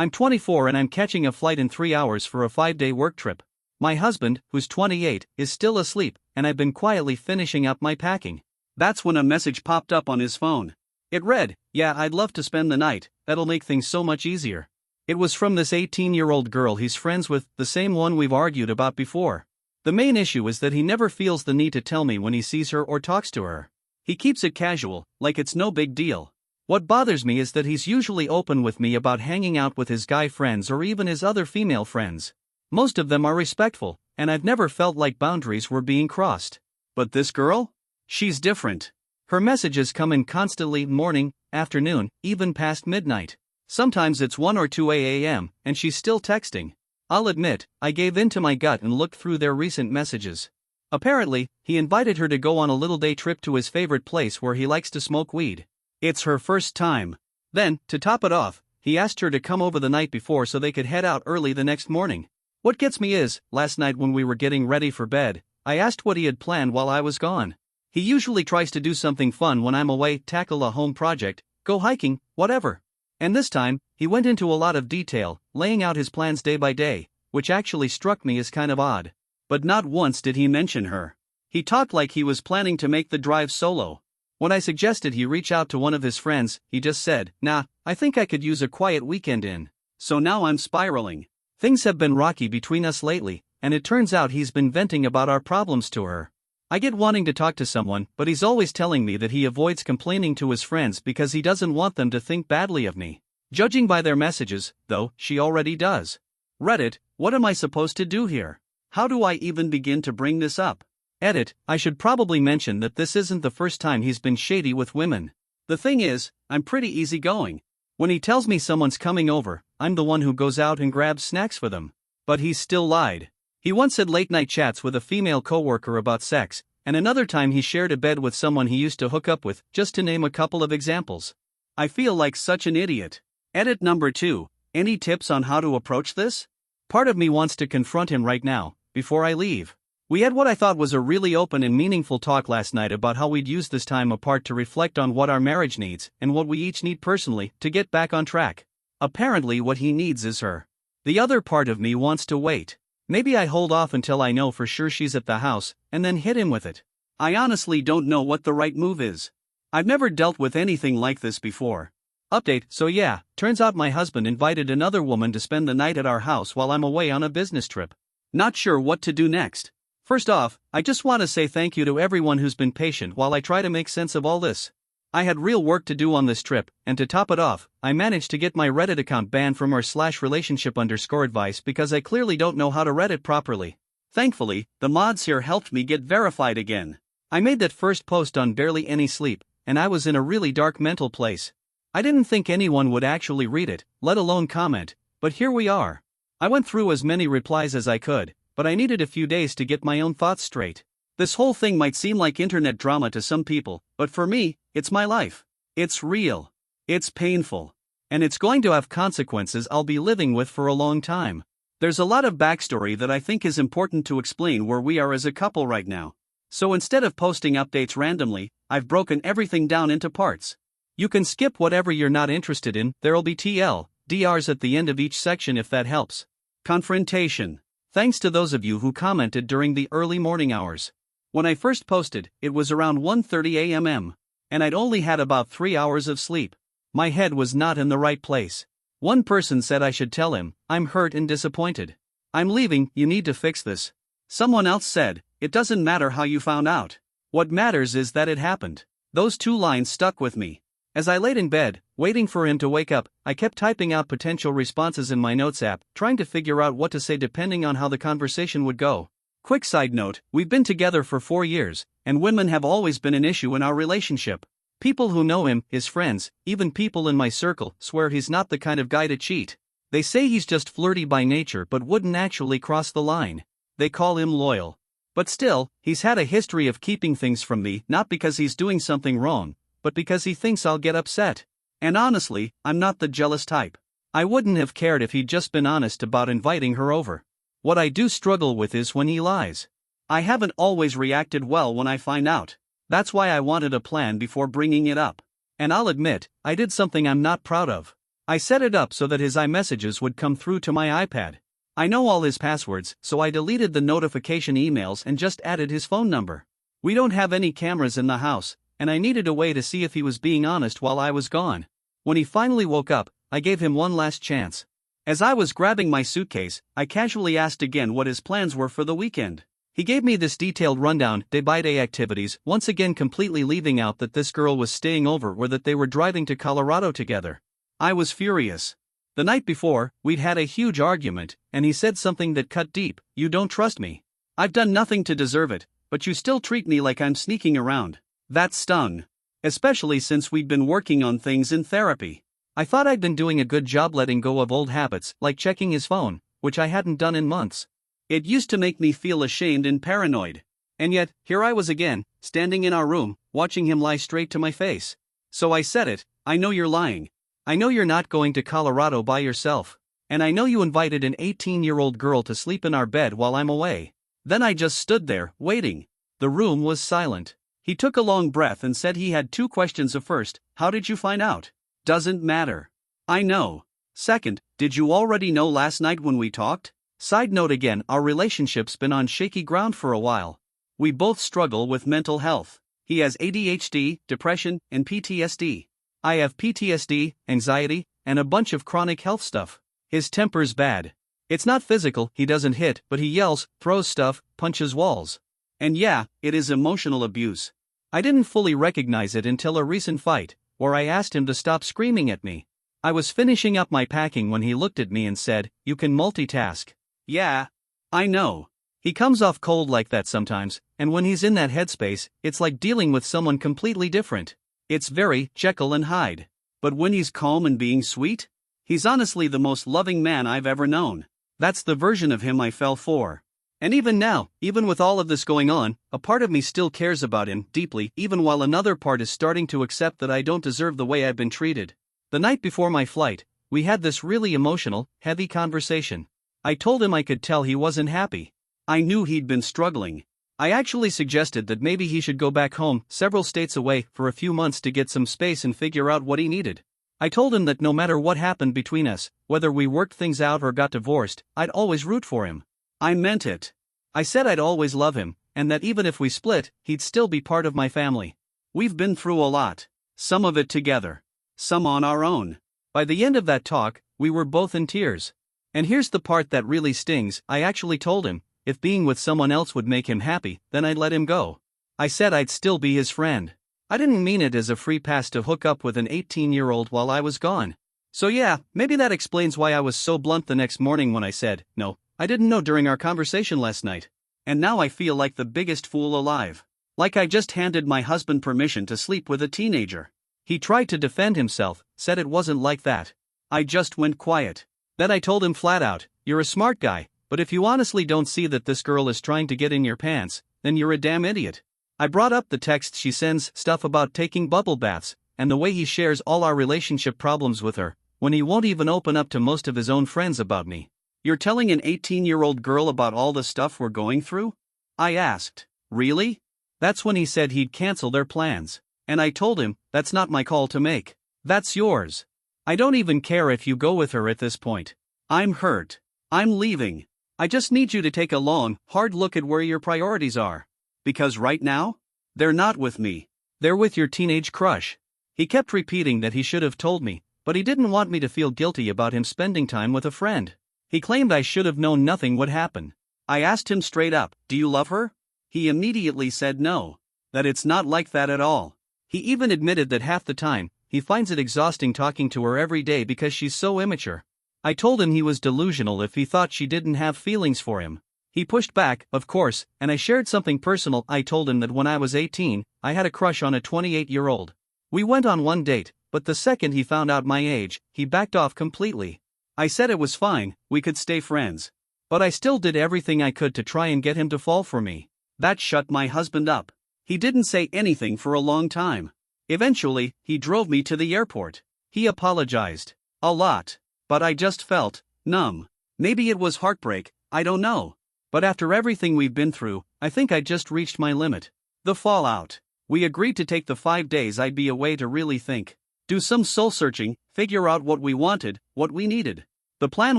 I'm 24 and I'm catching a flight in 3 hours for a 5-day work trip. My husband, who's 28, is still asleep, and I've been quietly finishing up my packing. That's when a message popped up on his phone. It read, "Yeah, I'd love to spend the night, that'll make things so much easier." It was from this 18-year-old girl he's friends with, the same one we've argued about before. The main issue is that he never feels the need to tell me when he sees her or talks to her. He keeps it casual, like it's no big deal. What bothers me is that he's usually open with me about hanging out with his guy friends or even his other female friends. Most of them are respectful, and I've never felt like boundaries were being crossed. But this girl? She's different. Her messages come in constantly, morning, afternoon, even past midnight. Sometimes it's 1 or 2 a.m., and she's still texting. I'll admit, I gave in to my gut and looked through their recent messages. Apparently, he invited her to go on a little day trip to his favorite place where he likes to smoke weed. It's her first time. Then, to top it off, he asked her to come over the night before so they could head out early the next morning. What gets me is, last night when we were getting ready for bed, I asked what he had planned while I was gone. He usually tries to do something fun when I'm away, tackle a home project, go hiking, whatever. And this time, he went into a lot of detail, laying out his plans day by day, which actually struck me as kind of odd. But not once did he mention her. He talked like he was planning to make the drive solo. When I suggested he reach out to one of his friends, he just said, "Nah, I think I could use a quiet weekend in." So now I'm spiraling. Things have been rocky between us lately, and it turns out he's been venting about our problems to her. I get wanting to talk to someone, but he's always telling me that he avoids complaining to his friends because he doesn't want them to think badly of me. Judging by their messages, though, she already does. Reddit, what am I supposed to do here? How do I even begin to bring this up? Edit, I should probably mention that this isn't the first time he's been shady with women. The thing is, I'm pretty easygoing. When he tells me someone's coming over, I'm the one who goes out and grabs snacks for them. But he's still lied. He once had late-night chats with a female coworker about sex, and another time he shared a bed with someone he used to hook up with, just to name a couple of examples. I feel like such an idiot. Edit number 2, any tips on how to approach this? Part of me wants to confront him right now, before I leave. We had what I thought was a really open and meaningful talk last night about how we'd use this time apart to reflect on what our marriage needs and what we each need personally to get back on track. Apparently what he needs is her. The other part of me wants to wait. Maybe I hold off until I know for sure she's at the house, and then hit him with it. I honestly don't know what the right move is. I've never dealt with anything like this before. Update, so yeah, turns out my husband invited another woman to spend the night at our house while I'm away on a business trip. Not sure what to do next. First off, I just want to say thank you to everyone who's been patient while I try to make sense of all this. I had real work to do on this trip, and to top it off, I managed to get my Reddit account banned from r/relationship_advice because I clearly don't know how to Reddit properly. Thankfully, the mods here helped me get verified again. I made that first post on barely any sleep, and I was in a really dark mental place. I didn't think anyone would actually read it, let alone comment, but here we are. I went through as many replies as I could, but I needed a few days to get my own thoughts straight. This whole thing might seem like internet drama to some people, but for me, it's my life. It's real. It's painful. And it's going to have consequences I'll be living with for a long time. There's a lot of backstory that I think is important to explain where we are as a couple right now. So instead of posting updates randomly, I've broken everything down into parts. You can skip whatever you're not interested in, there'll be TLDRs at the end of each section if that helps. Confrontation. Thanks to those of you who commented during the early morning hours. When I first posted, it was around 1:30 a.m. and I'd only had about 3 hours of sleep. My head was not in the right place. One person said I should tell him, "I'm hurt and disappointed. I'm leaving, you need to fix this." Someone else said, "It doesn't matter how you found out. What matters is that it happened." Those 2 lines stuck with me. As I laid in bed, waiting for him to wake up, I kept typing out potential responses in my notes app, trying to figure out what to say depending on how the conversation would go. Quick side note, we've been together for 4 years, and women have always been an issue in our relationship. People who know him, his friends, even people in my circle, swear he's not the kind of guy to cheat. They say he's just flirty by nature but wouldn't actually cross the line. They call him loyal. But still, he's had a history of keeping things from me, not because he's doing something wrong, but because he thinks I'll get upset. And honestly, I'm not the jealous type. I wouldn't have cared if he'd just been honest about inviting her over. What I do struggle with is when he lies. I haven't always reacted well when I find out. That's why I wanted a plan before bringing it up. And I'll admit, I did something I'm not proud of. I set it up so that his iMessages would come through to my iPad. I know all his passwords, so I deleted the notification emails and just added his phone number. We don't have any cameras in the house, and I needed a way to see if he was being honest while I was gone. When he finally woke up, I gave him one last chance. As I was grabbing my suitcase, I casually asked again what his plans were for the weekend. He gave me this detailed rundown, day-by-day activities, once again completely leaving out that this girl was staying over or that they were driving to Colorado together. I was furious. The night before, we'd had a huge argument, and he said something that cut deep. You don't trust me. I've done nothing to deserve it, but you still treat me like I'm sneaking around. That stung. Especially since we'd been working on things in therapy. I thought I'd been doing a good job letting go of old habits, like checking his phone, which I hadn't done in months. It used to make me feel ashamed and paranoid. And yet, here I was again, standing in our room, watching him lie straight to my face. So I said it, I know you're lying. I know you're not going to Colorado by yourself. And I know you invited an 18-year-old girl to sleep in our bed while I'm away. Then I just stood there, waiting. The room was silent. He took a long breath and said he had 2 questions. First, how did you find out? Doesn't matter. I know. Second, did you already know last night when we talked? Side note again, our relationship's been on shaky ground for a while. We both struggle with mental health. He has ADHD, depression, and PTSD. I have PTSD, anxiety, and a bunch of chronic health stuff. His temper's bad. It's not physical, he doesn't hit, but he yells, throws stuff, punches walls. And yeah, it is emotional abuse. I didn't fully recognize it until a recent fight, where I asked him to stop screaming at me. I was finishing up my packing when he looked at me and said, "You can multitask." Yeah. I know. He comes off cold like that sometimes, and when he's in that headspace, it's like dealing with someone completely different. It's very Jekyll and Hyde. But when he's calm and being sweet, he's honestly the most loving man I've ever known. That's the version of him I fell for. And even now, even with all of this going on, a part of me still cares about him deeply, even while another part is starting to accept that I don't deserve the way I've been treated. The night before my flight, we had this really emotional, heavy conversation. I told him I could tell he wasn't happy. I knew he'd been struggling. I actually suggested that maybe he should go back home, several states away, for a few months to get some space and figure out what he needed. I told him that no matter what happened between us, whether we worked things out or got divorced, I'd always root for him. I meant it. I said I'd always love him, and that even if we split, he'd still be part of my family. We've been through a lot. Some of it together. Some on our own. By the end of that talk, we were both in tears. And here's the part that really stings. I actually told him, if being with someone else would make him happy, then I'd let him go. I said I'd still be his friend. I didn't mean it as a free pass to hook up with an 18-year-old while I was gone. So yeah, maybe that explains why I was so blunt the next morning when I said, no, I didn't know during our conversation last night. And now I feel like the biggest fool alive. Like I just handed my husband permission to sleep with a teenager. He tried to defend himself, said it wasn't like that. I just went quiet. Then I told him flat out, you're a smart guy, but if you honestly don't see that this girl is trying to get in your pants, then you're a damn idiot. I brought up the texts she sends, stuff about taking bubble baths, and the way he shares all our relationship problems with her, when he won't even open up to most of his own friends about me. You're telling an 18-year-old girl about all the stuff we're going through? I asked. Really? That's when he said he'd cancel their plans. And I told him, that's not my call to make. That's yours. I don't even care if you go with her at this point. I'm hurt. I'm leaving. I just need you to take a long, hard look at where your priorities are. Because right now, they're not with me. They're with your teenage crush. He kept repeating that he should have told me, but he didn't want me to feel guilty about him spending time with a friend. He claimed I should have known nothing would happen. I asked him straight up, do you love her? He immediately said no. That it's not like that at all. He even admitted that half the time, he finds it exhausting talking to her every day because she's so immature. I told him he was delusional if he thought she didn't have feelings for him. He pushed back, of course, and I shared something personal. I told him that when I was 18, I had a crush on a 28-year-old. We went on one date, but the second he found out my age, he backed off completely. I said it was fine, we could stay friends. But I still did everything I could to try and get him to fall for me. That shut my husband up. He didn't say anything for a long time. Eventually, he drove me to the airport. He apologized. A lot. But I just felt numb. Maybe it was heartbreak, I don't know. But after everything we've been through, I think I just reached my limit. The fallout. We agreed to take the 5 days I'd be away to really think. do some soul searching, figure out what we wanted, what we needed. The plan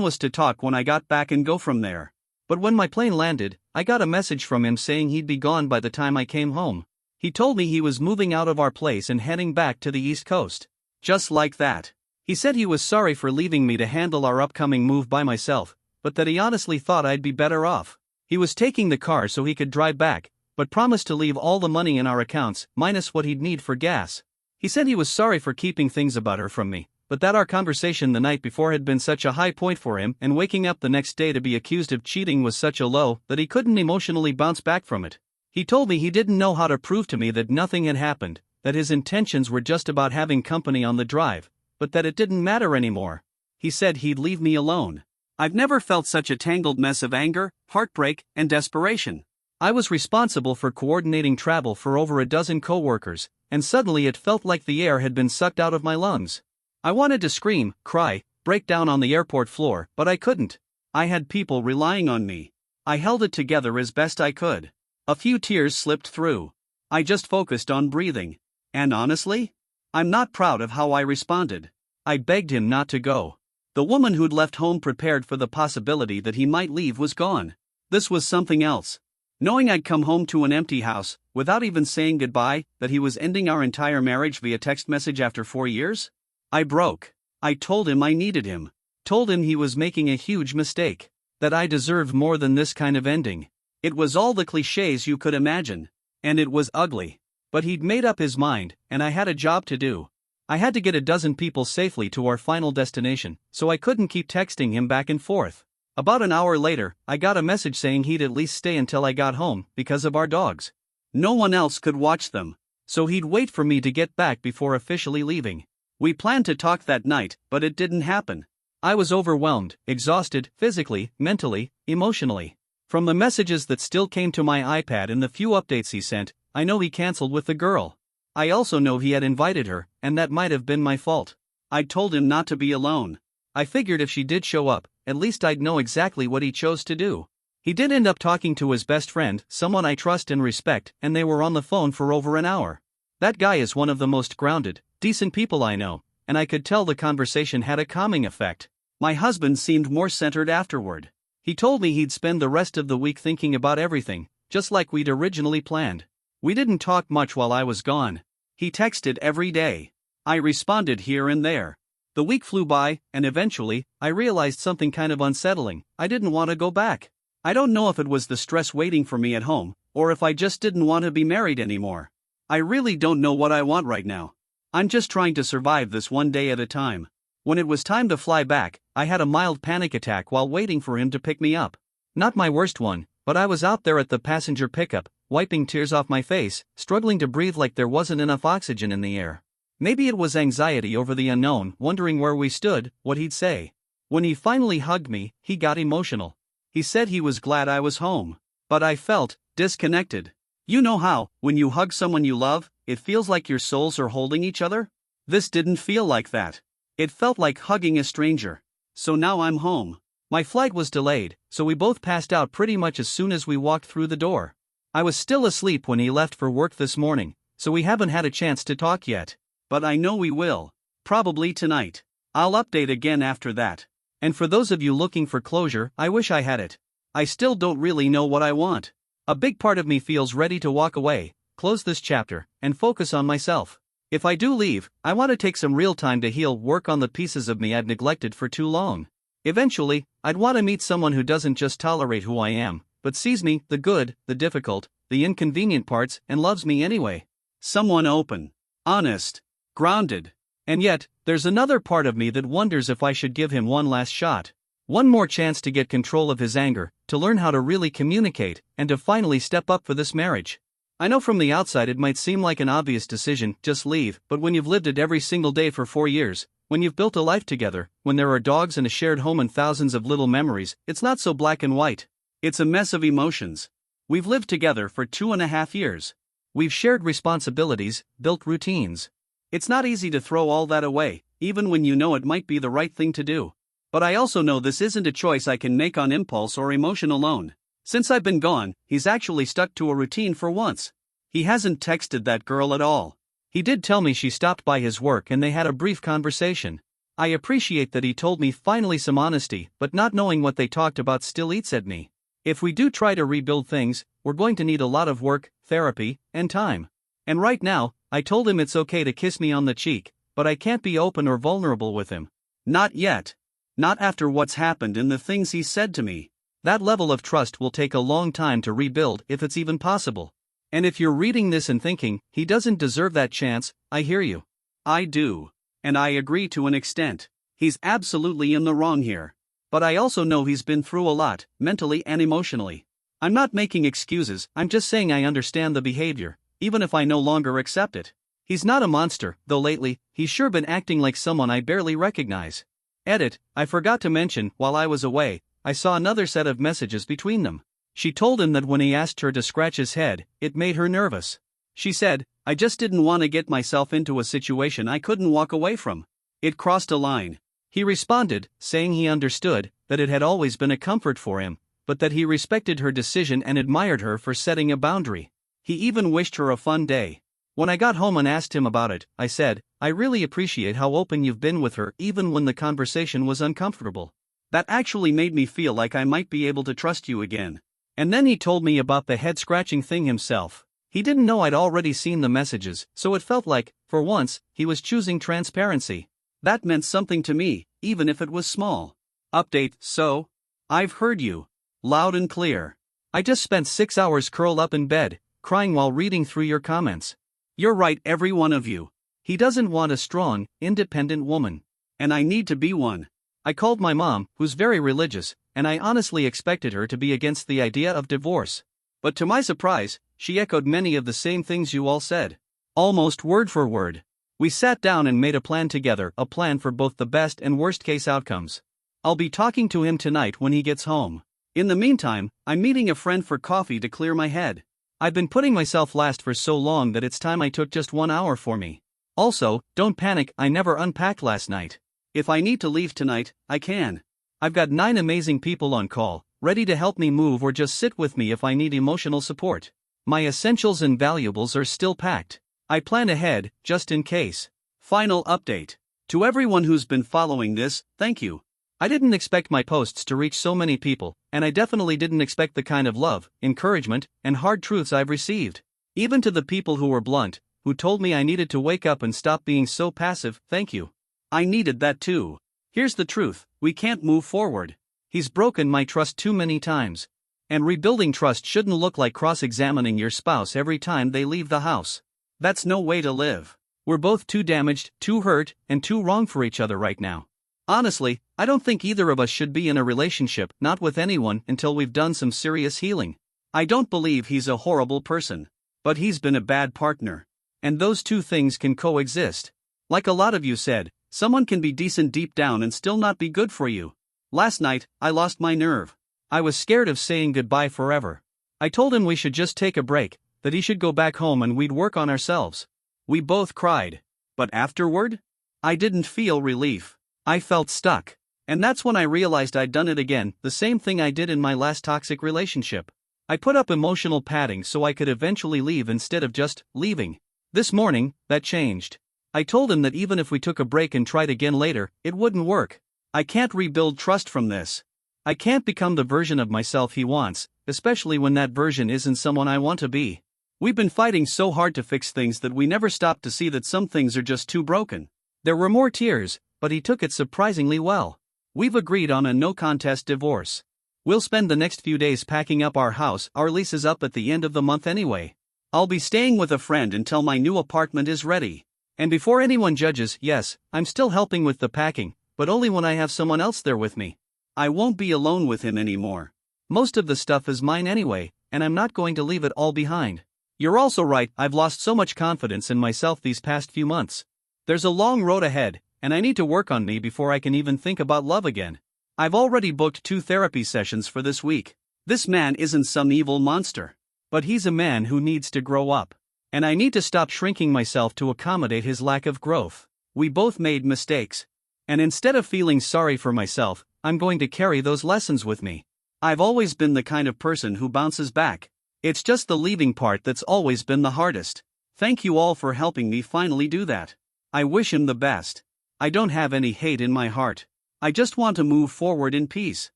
was to talk when I got back and go from there. But when my plane landed, I got a message from him saying he'd be gone by the time I came home. He told me he was moving out of our place and heading back to the East Coast. Just like that. He said he was sorry for leaving me to handle our upcoming move by myself, but that he honestly thought I'd be better off. He was taking the car so he could drive back, but promised to leave all the money in our accounts, minus what he'd need for gas. He said he was sorry for keeping things about her from me, but that our conversation the night before had been such a high point for him, and waking up the next day to be accused of cheating was such a low that he couldn't emotionally bounce back from it. He told me he didn't know how to prove to me that nothing had happened, that his intentions were just about having company on the drive, but that it didn't matter anymore. He said he'd leave me alone. I've never felt such a tangled mess of anger, heartbreak, and desperation. I was responsible for coordinating travel for over a dozen co-workers, and suddenly it felt like the air had been sucked out of my lungs. I wanted to scream, cry, break down on the airport floor, but I couldn't. I had people relying on me. I held it together as best I could. A few tears slipped through. I just focused on breathing. And honestly, I'm not proud of how I responded. I begged him not to go. The woman who'd left home prepared for the possibility that he might leave was gone. This was something else. Knowing I'd come home to an empty house, without even saying goodbye, that he was ending our entire marriage via text message after 4 years? I broke. I told him I needed him. Told him he was making a huge mistake. That I deserved more than this kind of ending. It was all the cliches you could imagine. And it was ugly. But he'd made up his mind, and I had a job to do. I had to get a dozen people safely to our final destination, so I couldn't keep texting him back and forth. About an hour later, I got a message saying he'd at least stay until I got home, because of our dogs. No one else could watch them, so he'd wait for me to get back before officially leaving. We planned to talk that night, but it didn't happen. I was overwhelmed, exhausted, physically, mentally, emotionally. From the messages that still came to my iPad and the few updates he sent, I know he canceled with the girl. I also know he had invited her, and that might have been my fault. I'd told him not to be alone. I figured if she did show up, at least I'd know exactly what he chose to do. He did end up talking to his best friend, someone I trust and respect, and they were on the phone for over an hour. That guy is one of the most grounded, decent people I know, and I could tell the conversation had a calming effect. My husband seemed more centered afterward. He told me he'd spend the rest of the week thinking about everything, just like we'd originally planned. We didn't talk much while I was gone. He texted every day. I responded here and there. The week flew by, and eventually, I realized something kind of unsettling. I didn't want to go back. I don't know if it was the stress waiting for me at home, or if I just didn't want to be married anymore. I really don't know what I want right now. I'm just trying to survive this one day at a time. When it was time to fly back, I had a mild panic attack while waiting for him to pick me up. Not my worst one, but I was out there at the passenger pickup, wiping tears off my face, struggling to breathe like there wasn't enough oxygen in the air. Maybe it was anxiety over the unknown, wondering where we stood, what he'd say. When he finally hugged me, he got emotional. He said he was glad I was home. But I felt disconnected. You know how, when you hug someone you love, it feels like your souls are holding each other? This didn't feel like that. It felt like hugging a stranger. So now I'm home. My flight was delayed, so we both passed out pretty much as soon as we walked through the door. I was still asleep when he left for work this morning, so we haven't had a chance to talk yet. But I know we will. Probably tonight. I'll update again after that. And for those of you looking for closure, I wish I had it. I still don't really know what I want. A big part of me feels ready to walk away, close this chapter, and focus on myself. If I do leave, I want to take some real time to heal, work on the pieces of me I've neglected for too long. Eventually, I'd want to meet someone who doesn't just tolerate who I am, but sees me, the good, the difficult, the inconvenient parts, and loves me anyway. Someone open, honest, grounded. And yet, there's another part of me that wonders if I should give him one last shot. One more chance to get control of his anger, to learn how to really communicate, and to finally step up for this marriage. I know from the outside it might seem like an obvious decision, just leave, but when you've lived it every single day for 4 years, when you've built a life together, when there are dogs and a shared home and thousands of little memories, it's not so black and white. It's a mess of emotions. We've lived together for 2.5 years. We've shared responsibilities, built routines. It's not easy to throw all that away, even when you know it might be the right thing to do. But I also know this isn't a choice I can make on impulse or emotion alone. Since I've been gone, he's actually stuck to a routine for once. He hasn't texted that girl at all. He did tell me she stopped by his work and they had a brief conversation. I appreciate that he told me finally some honesty, but not knowing what they talked about still eats at me. If we do try to rebuild things, we're going to need a lot of work, therapy, and time. And right now, I told him it's okay to kiss me on the cheek, but I can't be open or vulnerable with him. Not yet. Not after what's happened and the things he said to me. That level of trust will take a long time to rebuild if it's even possible. And if you're reading this and thinking, he doesn't deserve that chance, I hear you. I do. And I agree to an extent. He's absolutely in the wrong here. But I also know he's been through a lot, mentally and emotionally. I'm not making excuses, I'm just saying I understand the behavior, even if I no longer accept it. He's not a monster, though lately, he's sure been acting like someone I barely recognize. Edit, I forgot to mention, while I was away, I saw another set of messages between them. She told him that when he asked her to scratch his head, it made her nervous. She said, I just didn't want to get myself into a situation I couldn't walk away from. It crossed a line. He responded, saying he understood, that it had always been a comfort for him, but that he respected her decision and admired her for setting a boundary. He even wished her a fun day. When I got home and asked him about it, I said, I really appreciate how open you've been with her even when the conversation was uncomfortable. That actually made me feel like I might be able to trust you again. And then he told me about the head-scratching thing himself. He didn't know I'd already seen the messages, so it felt like, for once, he was choosing transparency. That meant something to me, even if it was small. Update, so? I've heard you. Loud and clear. I just spent 6 hours curled up in bed, crying while reading through your comments. You're right, every one of you. He doesn't want a strong, independent woman. And I need to be one. I called my mom, who's very religious, and I honestly expected her to be against the idea of divorce. But to my surprise, she echoed many of the same things you all said. Almost word for word. We sat down and made a plan together, a plan for both the best and worst case outcomes. I'll be talking to him tonight when he gets home. In the meantime, I'm meeting a friend for coffee to clear my head. I've been putting myself last for so long that it's time I took just 1 hour for me. Also, don't panic, I never unpacked last night. If I need to leave tonight, I can. I've got 9 amazing people on call, ready to help me move or just sit with me if I need emotional support. My essentials and valuables are still packed. I plan ahead, just in case. Final update. To everyone who's been following this, thank you. I didn't expect my posts to reach so many people, and I definitely didn't expect the kind of love, encouragement, and hard truths I've received. Even to the people who were blunt, who told me I needed to wake up and stop being so passive, thank you. I needed that too. Here's the truth, we can't move forward. He's broken my trust too many times. And rebuilding trust shouldn't look like cross-examining your spouse every time they leave the house. That's no way to live. We're both too damaged, too hurt, and too wrong for each other right now. Honestly, I don't think either of us should be in a relationship, not with anyone, until we've done some serious healing. I don't believe he's a horrible person. But he's been a bad partner. And those two things can coexist. Like a lot of you said, someone can be decent deep down and still not be good for you. Last night, I lost my nerve. I was scared of saying goodbye forever. I told him we should just take a break, that he should go back home and we'd work on ourselves. We both cried. But afterward? I didn't feel relief. I felt stuck. And that's when I realized I'd done it again, the same thing I did in my last toxic relationship. I put up emotional padding so I could eventually leave instead of just leaving. This morning, that changed. I told him that even if we took a break and tried again later, it wouldn't work. I can't rebuild trust from this. I can't become the version of myself he wants, especially when that version isn't someone I want to be. We've been fighting so hard to fix things that we never stopped to see that some things are just too broken. There were more tears, but he took it surprisingly well. We've agreed on a no-contest divorce. We'll spend the next few days packing up our house, our lease is up at the end of the month anyway. I'll be staying with a friend until my new apartment is ready. And before anyone judges, yes, I'm still helping with the packing, but only when I have someone else there with me. I won't be alone with him anymore. Most of the stuff is mine anyway, and I'm not going to leave it all behind. You're also right, I've lost so much confidence in myself these past few months. There's a long road ahead, and I need to work on me before I can even think about love again. I've already booked 2 therapy sessions for this week. This man isn't some evil monster. But he's a man who needs to grow up. And I need to stop shrinking myself to accommodate his lack of growth. We both made mistakes. And instead of feeling sorry for myself, I'm going to carry those lessons with me. I've always been the kind of person who bounces back. It's just the leaving part that's always been the hardest. Thank you all for helping me finally do that. I wish him the best. I don't have any hate in my heart. I just want to move forward in peace.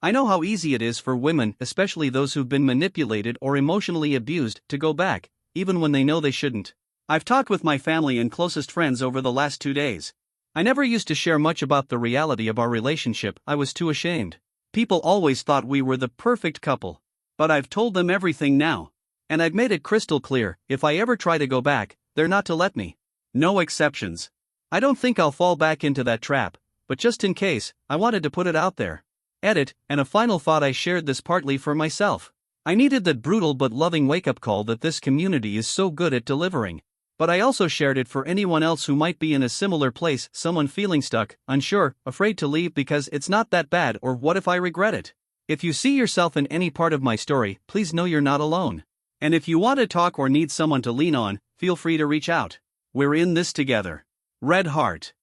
I know how easy it is for women, especially those who've been manipulated or emotionally abused, to go back, even when they know they shouldn't. I've talked with my family and closest friends over the last 2 days. I never used to share much about the reality of our relationship, I was too ashamed. People always thought we were the perfect couple. But I've told them everything now. And I've made it crystal clear, if I ever try to go back, they're not to let me. No exceptions. I don't think I'll fall back into that trap, but just in case, I wanted to put it out there. Edit, and a final thought. I shared this partly for myself. I needed that brutal but loving wake-up call that this community is so good at delivering. But I also shared it for anyone else who might be in a similar place, someone feeling stuck, unsure, afraid to leave because it's not that bad, or what if I regret it? If you see yourself in any part of my story, please know you're not alone. And if you want to talk or need someone to lean on, feel free to reach out. We're in this together. Red Heart.